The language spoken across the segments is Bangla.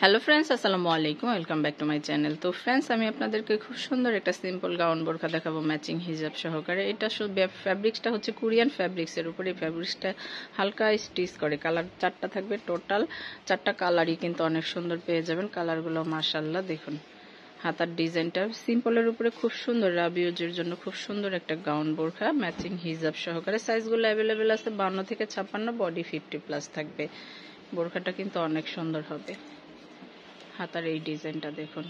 হ্যালো ফ্রেন্ডস, আসসালামু আলাইকুম। Welcome back to my channel. তো ফ্রেন্ডস, আমি আপনাদেরকে খুব সুন্দর একটা সিম্পল গাউন বোরখা দেখাবো ম্যাচিং হিজাব সহকারে। এটা ফ্যাব্রিক্সটা হচ্ছে কোরিয়ান ফ্যাব্রিক্সের উপরে। ফ্যাব্রিক্সটা হালকা স্টিচ করে, কালার 4টা থাকবে, টোটাল 4টা কালারই কিন্তু অনেক সুন্দর পেয়ে যাবেন। কালারগুলো মাশাআল্লাহ দেখুন। হাতার ডিজাইনটা সিম্পলের উপরে খুব সুন্দর, রাবিউজের জন্য খুব সুন্দর একটা গাউন বোরখা ম্যাচিং হিজাব সহকারে। সাইজগুলো অ্যাভেলেবেল আছে 52 থেকে 56, বডি 50+ থাকবে। বোরখাটা কিন্তু অনেক সুন্দর হবে। হাতার এই ডিজাইনটা দেখুন।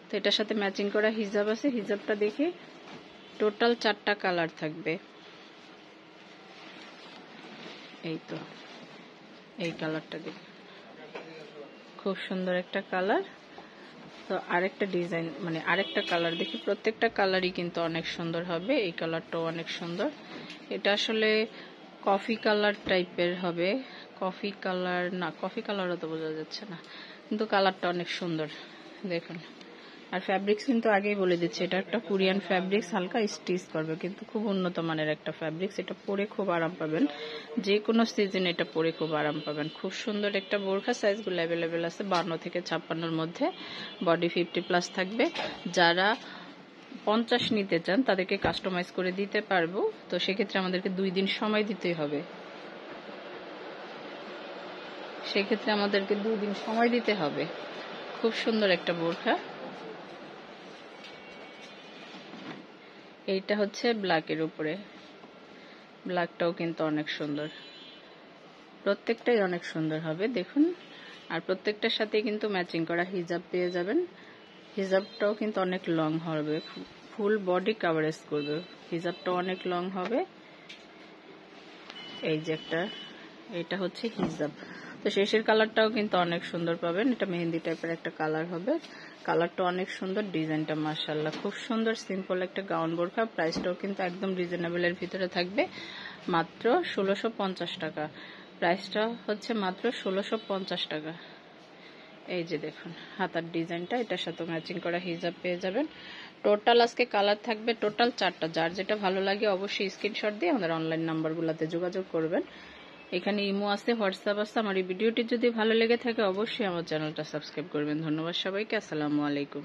তো এটার সাথে ম্যাচিং করা হিজাব আছে। হিজাবটা দেখে টোটাল 4টা কালার থাকবে। এই তো এই কালারটা দেখে খুব সুন্দর একটা কালার। তো আরেকটা ডিজাইন মানে আরেকটা কালার দেখি। প্রত্যেকটা কালারই কিন্তু অনেক সুন্দর হবে। এই কালারটাও অনেক সুন্দর। এটা আসলে কফি কালার টাইপের হবে। কফি কালার না, কফি কালারও তো বোঝা যাচ্ছে না, কিন্তু কালারটা অনেক সুন্দর দেখুন। আর ফ্যাব্রিক্স কিন্তু আগেই বলে দিচ্ছি, এটা একটা কোরিয়ান ফ্যাব্রিক্স, হালকা স্টিচ করবে, কিন্তু খুব উন্নত মানের একটা ফ্যাব্রিক্স। এটা পরে খুব আরাম পাবেন, যে কোনো সিজনে এটা পরে খুব আরাম পাবেন। খুব সুন্দর একটা বোরখা। সাইজগুলো অ্যাভেলেবেল আছে 52 থেকে 56-র মধ্যে, বডি 50+ থাকবে। যারা 50 নিতে চান তাদেরকে কাস্টমাইজ করে দিতে পারবো। তো সেক্ষেত্রে আমাদেরকে 2 দিন সময় দিতে হবে। সেক্ষেত্রে আমাদেরকে 2 দিন সময় দিতে হবে। খুব সুন্দর একটা বোরখা। এইটা হচ্ছে ব্ল্যাকের উপরে। ব্ল্যাকটাও কিন্তু অনেক সুন্দর, প্রত্যেকটাই অনেক সুন্দর হবে দেখুন। আর প্রত্যেকটার সাথে কিন্তু ম্যাচিং করা হিজাব পেয়ে যাবেন। হিজাবটাও কিন্তু অনেক লং হবে, ফুল বডি কাভারেজ করবে। হিজাবটাও অনেক লং হবে। এই যে এটা হচ্ছে হিজাব। তো শেষের কালারটাও কিন্তু অনেক সুন্দর পাবেন। এটা মেহেন্দি টাইপের একটা কালার হবে। কালারটা অনেক সুন্দর, ডিজাইনটা মাশাআল্লাহ খুব সুন্দর। সিম্পল একটা গাউন বোরখা। প্রাইসটাও কিন্তু একদম রিজনেবলের ভিতরে থাকবে, মাত্র 1650 টাকা। প্রাইসটা হচ্ছে মাত্র 1650 টাকা। এই যে দেখুন হাতার ডিজাইনটা, এটার সাথে ম্যাচিং করা হিজাব পেয়ে যাবেন। টোটাল আজকে কালার থাকবে টোটাল 4টা। যার যেটা ভালো লাগে অবশ্যই স্ক্রিনশট দিয়ে আমাদের অনলাইন নাম্বারগুলোতে যোগাযোগ করবেন। এখানে ইমো আছে, হোয়াটসঅ্যাপ আছে। আমার এই ভিডিওটি যদি ভালো লেগে থাকে অবশ্যই আমার চ্যানেলটা সাবস্ক্রাইব করবেন। ধন্যবাদ সবাইকে। আসসালামু আলাইকুম।